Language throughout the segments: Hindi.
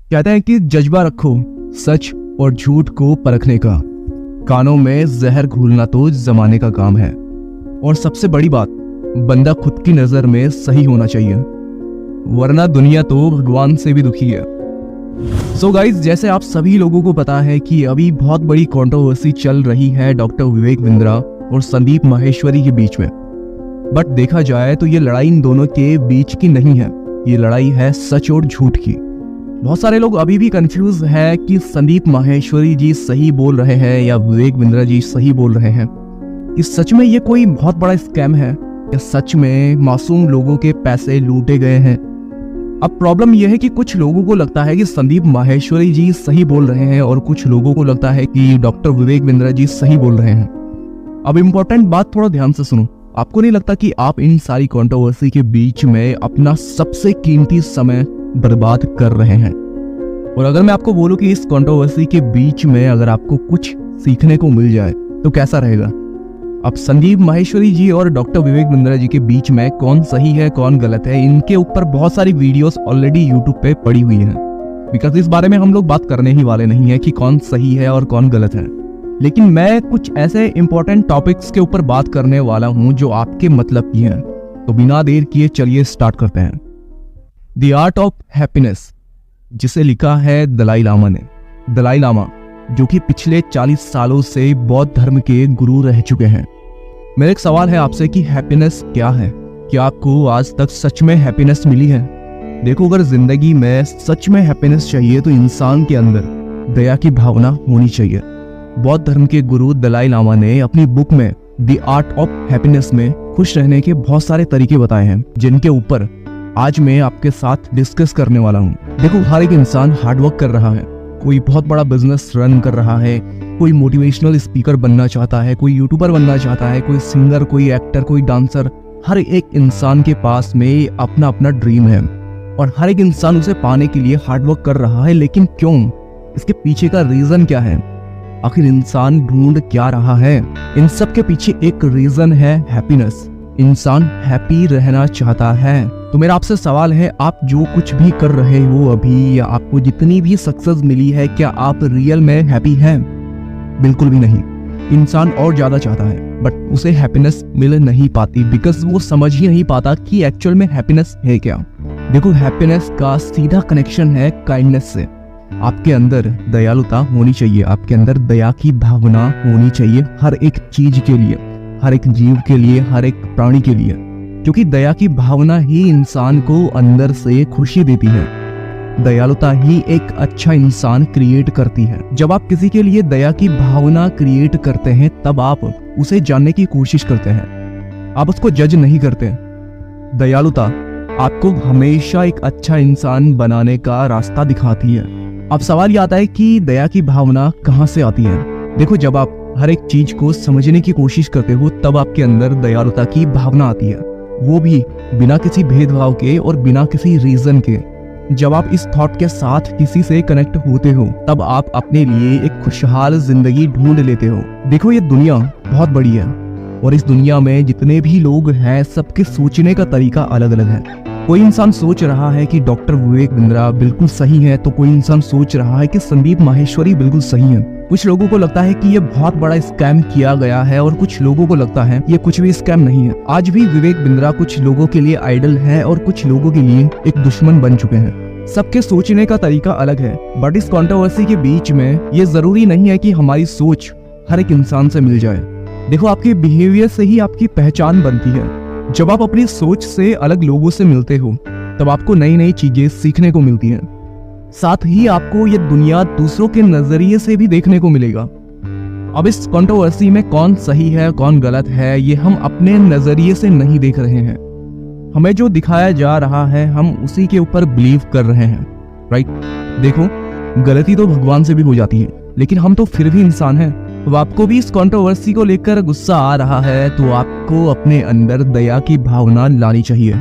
कहते हैं कि जज्बा रखो सच और झूठ को परखने का, कानों में जहर घोलना तो जमाने का काम है। और सबसे बड़ी बात, बंदा खुद की नजर में सही होना चाहिए, वरना दुनिया तो भगवान से भी दुखी है। सो गाइज, जैसे आप सभी लोगों को पता है कि अभी बहुत बड़ी कंट्रोवर्सी चल रही है डॉक्टर विवेक बिंद्रा और संदीप माहेश्वरी के बीच में। बट देखा जाए तो ये लड़ाई इन दोनों के बीच की नहीं है, ये लड़ाई है सच और झूठ की। बहुत सारे लोग अभी भी कंफ्यूज है कि संदीप माहेश्वरी जी सही बोल रहे हैं या विवेक बिंद्रा जी सही बोल रहे हैं। कि सच में ये कोई बहुत बड़ा स्कैम है या सच में मासूम लोगों के पैसे लूटे गए हैं। अब प्रॉब्लम यह है कि कुछ लोगों को लगता है कि संदीप माहेश्वरी जी सही बोल रहे हैं और कुछ लोगों को लगता है कि डॉक्टर विवेक बिंद्रा जी सही बोल रहे हैं। अब इम्पोर्टेंट बात थोड़ा ध्यान से सुनो। आपको नहीं लगता कि आप इन सारी कंट्रोवर्सी के बीच में अपना सबसे कीमती समय बर्बाद कर रहे हैं? और अगर मैं आपको बोलूं कि इस कंट्रोवर्सी के बीच में अगर आपको कुछ सीखने को मिल जाए तो कैसा रहेगा? अब संदीप माहेश्वरी जी और डॉक्टर विवेक बिंद्रा जी के बीच में कौन सही है कौन गलत है, इनके ऊपर बहुत सारी वीडियोस ऑलरेडी यूट्यूब पे पड़ी हुई हैं। बिकॉज इस बारे में हम लोग बात करने ही वाले नहीं है कि कौन सही है और कौन गलत है, लेकिन मैं कुछ ऐसे इंपॉर्टेंट टॉपिक्स के ऊपर बात करने वाला हूं जो आपके मतलब की हैं। तो बिना देर किए चलिए स्टार्ट करते हैं। द आर्ट ऑफ हैप्पीनेस, जिसे लिखा है दलाई लामा ने। दलाई लामा जो कि पिछले 40 सालों से बौद्ध धर्म के गुरु रह चुके हैं। मेरा एक सवाल है आपसे कि हैप्पीनेस क्या है? क्या आपको आज तक सच में हैप्पीनेस मिली है? देखो, अगर जिंदगी में सच में हैप्पीनेस चाहिए तो इंसान के अंदर दया की भावना होनी चाहिए। बौद्ध धर्म के गुरु दलाई लामा ने अपनी बुक में द आर्ट ऑफ हैप्पीनेस में खुश रहने के बहुत सारे तरीके बताए हैं, जिनके ऊपर आज मैं आपके साथ डिस्कस करने वाला हूँ। देखो, हर एक इंसान हार्डवर्क कर रहा है, कोई बहुत बड़ा बिजनेस रन कर रहा है, कोई मोटिवेशनल स्पीकर बनना चाहता है, कोई यूट्यूबर बनना चाहता है, कोई सिंगर, कोई एक्टर, कोई डांसर। हर एक इंसान के पास में अपना अपना ड्रीम है और हर एक इंसान उसे पाने के लिए हार्डवर्क कर रहा है। लेकिन क्यों? इसके पीछे का रीजन क्या है? आखिर इंसान ढूंढ क्या रहा है? इन सब के पीछे एक रीजन है हैप्पीनेस। इंसान हैप्पी रहना चाहता है। तो मेरा आपसे सवाल है, आप जो कुछ भी कर रहे हो अभी या आपको जितनी भी सक्सेस मिली है, क्या आप रियल में हैप्पी हैं? बिल्कुल भी नहीं। इंसान और ज्यादा चाहता है बट उसे हैप्पीनेस मिल नहीं पाती बिकॉज वो समझ ही नहीं पाता कि एक्चुअल में हैप्पीनेस है क्या। देखो, हैप्पीनेस का सीधा कनेक्शन है काइंडनेस से। आपके अंदर दयालुता होनी चाहिए, आपके अंदर दया की भावना होनी चाहिए हर एक चीज के लिए, हर एक जीव के लिए, हर एक प्राणी के लिए, क्योंकि दया की भावना ही इंसान को अंदर से खुशी देती है। दयालुता ही एक अच्छा इंसान क्रिएट करती है। जब आप किसी के लिए दया की भावना क्रिएट करते हैं तब आप उसे जानने की कोशिश करते हैं, आप उसको जज नहीं करते। दयालुता आपको हमेशा एक अच्छा इंसान बनाने का रास्ता दिखाती है। अब सवाल ये आता है कि दया की भावना कहाँ से आती है? देखो, जब आप हर एक चीज को समझने की कोशिश करते हो तब आपके अंदर दयालुता की भावना आती है, वो भी बिना किसी भेदभाव के और बिना किसी रीजन के। जब आप इस थॉट के साथ किसी से कनेक्ट होते हो तब आप अपने लिए एक खुशहाल जिंदगी ढूंढ लेते हो। देखो, ये दुनिया बहुत बड़ी है और इस दुनिया में जितने भी लोग हैं सबके सोचने का तरीका अलग अलग है। कोई इंसान सोच रहा है कि डॉक्टर विवेक बिंद्रा बिल्कुल सही है, तो कोई इंसान सोच रहा है कि संदीप माहेश्वरी बिल्कुल सही है। कुछ लोगों को लगता है कि ये बहुत बड़ा स्कैम किया गया है और कुछ लोगों को लगता है ये कुछ भी स्कैम नहीं है। आज भी विवेक बिंद्रा कुछ लोगों के लिए आइडल है और कुछ लोगों के लिए एक दुश्मन बन चुके हैं। सबके सोचने का तरीका अलग है, बट इस कंट्रोवर्सी के बीच में ये जरूरी नहीं है कि हमारी सोच हर एक इंसान से मिल जाए। देखो, आपके बिहेवियर से ही आपकी पहचान बनती है। जब आप अपनी सोच से अलग लोगों से मिलते हो तब आपको नई नई चीजें सीखने को मिलती हैं। साथ ही आपको ये दुनिया दूसरों के नजरिए से भी देखने को मिलेगा। अब इस कंट्रोवर्सी में कौन सही है कौन गलत है ये हम अपने नजरिए से नहीं देख रहे हैं। हमें जो दिखाया जा रहा है हम उसी के ऊपर बिलीव कर रहे हैं, राइट? देखो, गलती तो भगवान से भी हो जाती है, लेकिन हम तो फिर भी इंसान हैं। तो आपको भी इस कंट्रोवर्सी को लेकर गुस्सा आ रहा है तो आपको अपने अंदर दया की भावना लानी चाहिए,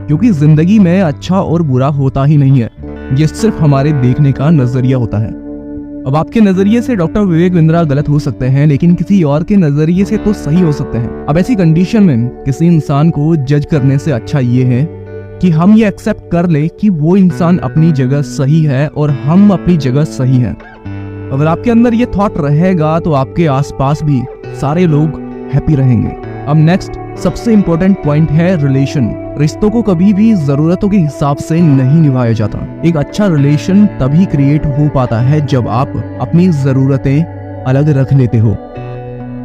क्योंकि जिंदगी में अच्छा और बुरा होता ही नहीं है, ये सिर्फ हमारे देखने का नजरिया होता है। अब आपके नजरिए से डॉक्टर विवेक बिंद्रा गलत हो सकते हैं, लेकिन किसी और के नजरिए से तो सही हो सकते हैं। अब ऐसी कंडीशन में किसी इंसान को जज करने से अच्छा ये है कि हम ये एक्सेप्ट कर ले कि वो इंसान अपनी जगह सही है और हम अपनी जगह सही हैं। अगर आपके अंदर ये थॉट रहेगा तो आपके आसपास भी सारे लोग हैप्पी रहेंगे। अब नेक्स्ट सबसे इंपॉर्टेंट पॉइंट है रिलेशन। रिश्तों को कभी भी जरूरतों के हिसाब से नहीं निभाया जाता। एक अच्छा रिलेशन तभी क्रिएट हो पाता है जब आप अपनी जरूरतें अलग रख लेते हो।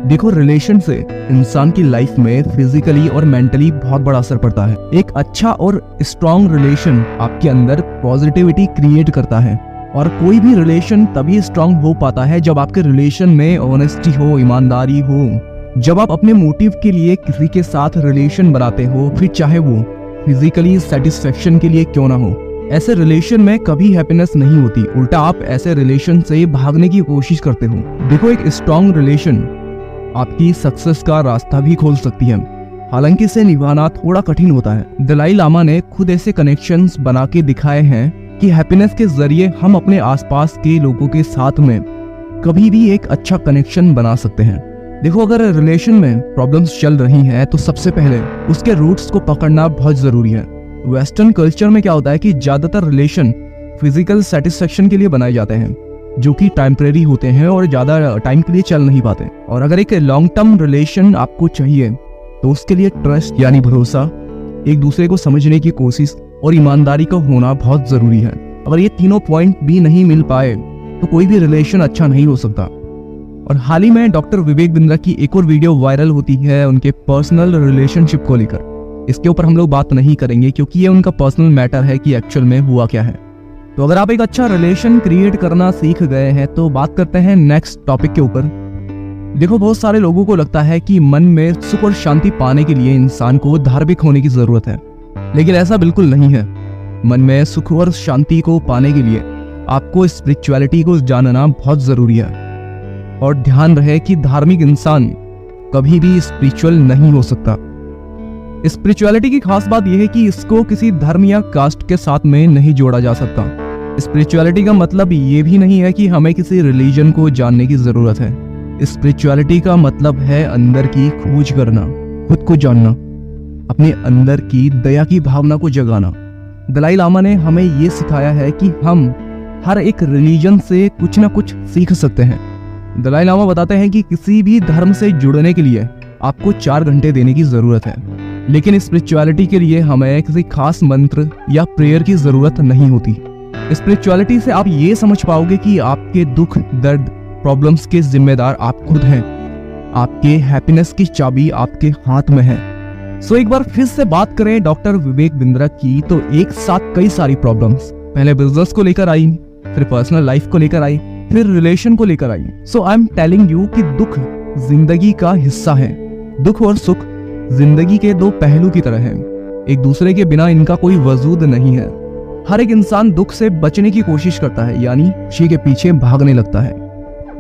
देखो, रिलेशन से इंसान की लाइफ में फिजिकली और मेंटली बहुत बड़ा असर पड़ता है। एक अच्छा और स्ट्रॉन्ग रिलेशन आपके अंदर पॉजिटिविटी क्रिएट करता है, और कोई भी रिलेशन तभी स्ट्रॉन्ग हो पाता है जब आपके रिलेशन में ऑनेस्टी हो, ईमानदारी हो। जब आप अपने मोटिव के लिए किसी के साथ रिलेशन बनाते हो, फिर चाहे वो फिजिकली सेटिस्फेक्शन के लिए क्यों ना हो, ऐसे रिलेशन में कभी हैप्पीनेस नहीं होती। उल्टा आप ऐसे रिलेशन से भागने की कोशिश करते हो। देखो, एक स्ट्रॉन्ग रिलेशन आपकी सक्सेस का रास्ता भी खोल सकती है, हालांकि इसे निभाना थोड़ा कठिन होता है। दलाई लामा ने खुद ऐसे कनेक्शंस बना के दिखाए हैं कि हैप्पीनेस के जरिए हम अपने आसपास के लोगों के साथ में कभी भी एक अच्छा कनेक्शन बना सकते हैं। देखो, अगर रिलेशन में प्रॉब्लम्स चल रही हैं तो सबसे पहले उसके रूट्स को पकड़ना बहुत जरूरी है। वेस्टर्न कल्चर में क्या होता है कि ज्यादातर रिलेशन फिजिकल सेटिस्फेक्शन के लिए बनाए जाते हैं, जो कि टेम्परेरी होते हैं और ज्यादा टाइम के लिए चल नहीं पाते। और अगर एक लॉन्ग टर्म रिलेशन आपको चाहिए तो उसके लिए ट्रस्ट यानी भरोसा, एक दूसरे को समझने की कोशिश और ईमानदारी का होना बहुत जरूरी है। अगर ये तीनों पॉइंट भी नहीं मिल पाए तो कोई भी रिलेशन अच्छा नहीं हो सकता। और हाल ही में डॉक्टर विवेक बिंद्रा की एक और वीडियो वायरल होती है उनके पर्सनल रिलेशनशिप को लेकर। इसके ऊपर हम लोग बात नहीं करेंगे क्योंकि ये उनका पर्सनल मैटर है कि एक्चुअल में हुआ क्या है। तो अगर आप एक अच्छा रिलेशन क्रिएट करना सीख गए हैं तो बात करते हैं नेक्स्ट टॉपिक के ऊपर। देखो, बहुत सारे लोगों को लगता है कि मन में सुख और शांति पाने के लिए इंसान को धार्मिक होने की जरूरत है, लेकिन ऐसा बिल्कुल नहीं है। मन में सुख और शांति को पाने के लिए आपको स्पिरिचुअलिटी को जानना बहुत जरूरी है। और ध्यान रहे कि धार्मिक इंसान कभी भी स्पिरिचुअल नहीं हो सकता। स्पिरिचुअलिटी की खास बात यह है कि इसको किसी धर्म या कास्ट के साथ में नहीं जोड़ा जा सकता। स्पिरिचुअलिटी का मतलब ये भी नहीं है कि हमें किसी रिलीजन को जानने की जरूरत है। स्पिरिचुअलिटी का मतलब है अंदर की खोज करना, खुद को जानना, अपने अंदर की दया की भावना को जगाना। दलाई लामा ने हमें ये सिखाया है कि हम हर एक रिलीजन से कुछ ना कुछ सीख सकते हैं। दलाई लामा बताते हैं कि किसी भी धर्म से जुड़ने के लिए आपको 4 घंटे देने की जरूरत है, लेकिन स्पिरिचुअलिटी के लिए हमें किसी खास मंत्र या प्रेयर की जरूरत नहीं होती। स्पिरिचुअलिटी से आप ये समझ पाओगे कि आपके दुख, दर्द, प्रॉब्लम्स के जिम्मेदार आप खुद हैं। आपके हैप्पीनेस की चाबी आपके हाथ में है। सो एक बार फिर से बात करें डॉक्टर विवेक बिंद्रा की, तो एक साथ कई सारी प्रॉब्लम्स पहले बिजनेस को लेकर आई, फिर पर्सनल लाइफ को लेकर आई, फिर रिलेशन को लेकर आई। सो आई एम टेलिंग यू कि दुख जिंदगी का हिस्सा है। दुख और सुख जिंदगी के 2 पहलू की तरह हैं। एक दूसरे के बिना इनका कोई वजूद नहीं है। हर एक इंसान दुख से बचने की कोशिश करता है, यानी खुशी के पीछे भागने लगता है।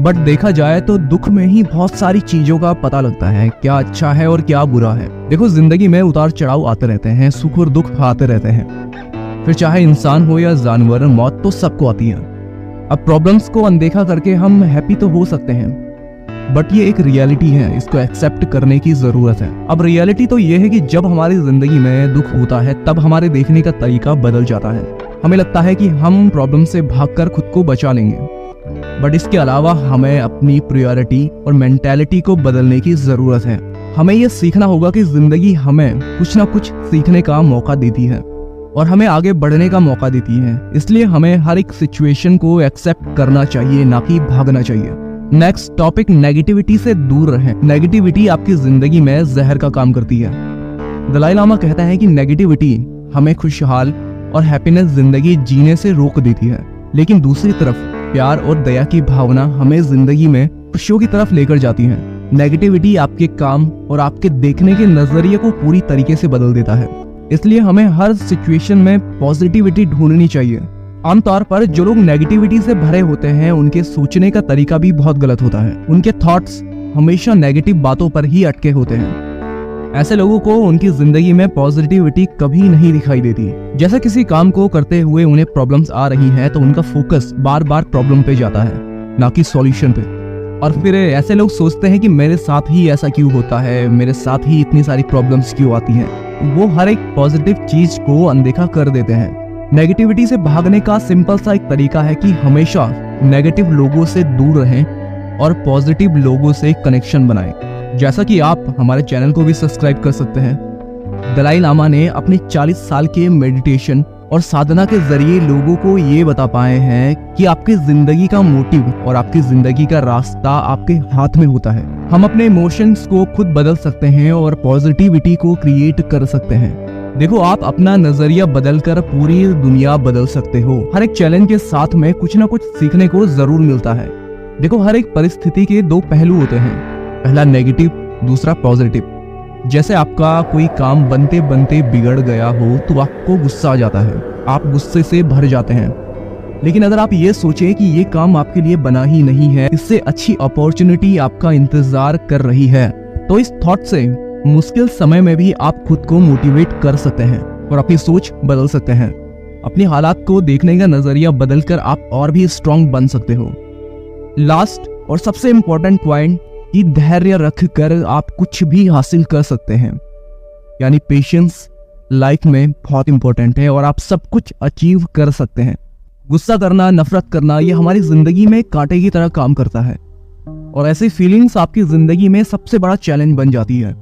बट देखा जाए तो दुख में ही बहुत सारी चीजों का पता लगता है, क्या अच्छा है और क्या बुरा है। देखो, जिंदगी में उतार चढ़ाव आते रहते हैं, सुख और दुख आते रहते हैं। फिर चाहे इंसान हो या जानवर, मौत तो सबको आती है। अब प्रॉब्लम्स को अनदेखा करके हम हैप्पी तो हो सकते हैं, बट ये एक रियलिटी है, इसको एक्सेप्ट करने की जरूरत है। अब रियलिटी तो ये है कि जब हमारी जिंदगी में दुख होता है तब हमारे देखने का तरीका बदल जाता है। हमें लगता है कि हम प्रॉब्लम से भागकर खुद को बचा लेंगे, बट इसके अलावा हमें अपनी प्रायोरिटी और मेंटालिटी को बदलने की जरूरत है। हमें यह सीखना होगा कि जिंदगी हमें कुछ ना कुछ सीखने का मौका देती है और हमें आगे बढ़ने का मौका देती है। इसलिए हमें हर एक सिचुएशन को एक्सेप्ट करना चाहिए, ना कि भागना चाहिए। नेक्स्ट टॉपिक, नेगेटिविटी से दूर रहें। नेगेटिविटी आपकी जिंदगी में जहर का काम करती है। दलाई लामा कहता है कि नेगेटिविटी हमें खुशहाल और हैप्पीनेस जिंदगी जीने से रोक देती है, लेकिन दूसरी तरफ प्यार और दया की भावना हमें जिंदगी में खुशियों की तरफ लेकर जाती है। नेगेटिविटी आपके काम और आपके देखने के नजरिए को पूरी तरीके से बदल देता है। इसलिए हमें हर सिचुएशन में पॉजिटिविटी ढूंढनी चाहिए। आमतौर पर जो लोग नेगेटिविटी से भरे होते हैं उनके सोचने का तरीका भी बहुत गलत होता है। उनके थॉट्स हमेशा नेगेटिव बातों पर ही अटके होते हैं। ऐसे लोगों को उनकी जिंदगी में पॉजिटिविटी कभी नहीं दिखाई देती। जैसे किसी काम को करते हुए उन्हें प्रॉब्लम्स आ रही हैं तो उनका फोकस बार बार प्रॉब्लम पे जाता है, ना कि सॉल्यूशन पे। और फिर ऐसे लोग सोचते हैं कि मेरे साथ ही ऐसा क्यों होता है, मेरे साथ ही इतनी सारी प्रॉब्लम्स क्यों आती हैं। वो हर एक पॉजिटिव चीज को अनदेखा कर देते हैं। नेगेटिविटी से भागने का सिंपल सा एक तरीका है कि हमेशा नेगेटिव लोगों से दूर रहें और पॉजिटिव लोगों से कनेक्शन बनाएं। जैसा कि आप हमारे चैनल को भी सब्सक्राइब कर सकते हैं। दलाई लामा ने अपने 40 साल के मेडिटेशन और साधना के जरिए लोगों को ये बता पाए हैं कि आपकी जिंदगी का मोटिव और आपकी जिंदगी का रास्ता आपके हाथ में होता है। हम अपने इमोशंस को खुद बदल सकते हैं और पॉजिटिविटी को क्रिएट कर सकते हैं। देखो, आप अपना नजरिया बदलकर पूरी दुनिया बदल सकते हो। हर एक चैलेंज के साथ में कुछ ना कुछ सीखने को जरूर मिलता है। देखो, हर एक परिस्थिति के दो पहलू होते हैं, पहला नेगेटिव, दूसरा पॉजिटिव। जैसे आपका कोई काम बनते बनते बिगड़ गया हो तो आपको गुस्सा आ जाता है, आप गुस्से से भर जाते हैं। लेकिन अगर आप ये सोचें कि ये काम आपके लिए बना ही नहीं है, इससे अच्छी अपॉर्चुनिटी आपका इंतजार कर रही है, तो इस थॉट से मुश्किल समय में भी आप खुद को मोटिवेट कर सकते हैं और अपनी सोच बदल सकते हैं। अपनी हालात को देखने का नजरिया बदलकर आप और भी स्ट्रांग बन सकते हो। लास्ट और सबसे इंपॉर्टेंट पॉइंट कि धैर्य रखकर आप कुछ भी हासिल कर सकते हैं। यानी पेशेंस लाइफ में बहुत इंपॉर्टेंट है और आप सब कुछ अचीव कर सकते हैं। गुस्सा करना, नफरत करना, ये हमारी जिंदगी में कांटे की तरह काम करता है और ऐसी फीलिंग्स आपकी जिंदगी में सबसे बड़ा चैलेंज बन जाती है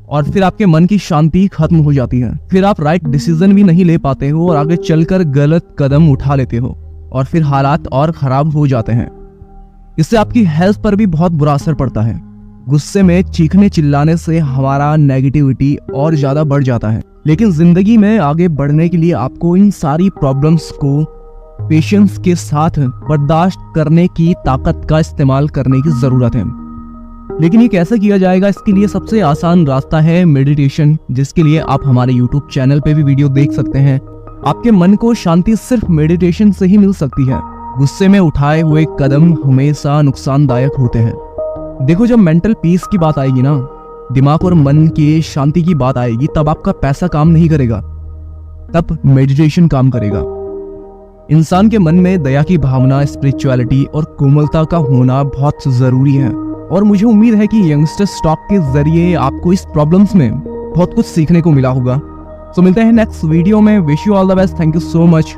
और फिर आपके मन की शांति खत्म हो जाती है। फिर आप राइट डिसीजन भी नहीं ले पाते हो और आगे चलकर गलत कदम उठा लेते हो और फिर हालात और खराब हो जाते हैं। इससे आपकी हेल्थ पर भी बहुत बुरा असर पड़ता है। गुस्से में चीखने चिल्लाने से हमारा नेगेटिविटी और ज्यादा बढ़ जाता है। लेकिन जिंदगी में आगे बढ़ने के लिए आपको इन सारी प्रॉब्लम्स को पेशेंस के साथ बर्दाश्त करने की ताकत का इस्तेमाल करने की जरूरत है। लेकिन ये कैसे किया जाएगा, इसके लिए सबसे आसान रास्ता है मेडिटेशन, जिसके लिए आप हमारे YouTube चैनल पे भी वीडियो देख सकते हैं। आपके मन को शांति सिर्फ मेडिटेशन से ही मिल सकती है। गुस्से में उठाए हुए कदम हमेशा नुकसानदायक होते हैं। देखो, जब मेंटल पीस की बात आएगी ना, दिमाग और मन की शांति की बात आएगी, तब आपका पैसा काम नहीं करेगा, तब मेडिटेशन काम करेगा। इंसान के मन में दया की भावना, स्पिरिचुअलिटी और कोमलता का होना बहुत जरूरी है और मुझे उम्मीद है कि यंगस्टर्स टॉक के जरिए आपको इस प्रॉब्लम्स में बहुत कुछ सीखने को मिला होगा। तो मिलते हैं नेक्स्ट वीडियो में। Wish you all the best. Thank you so much.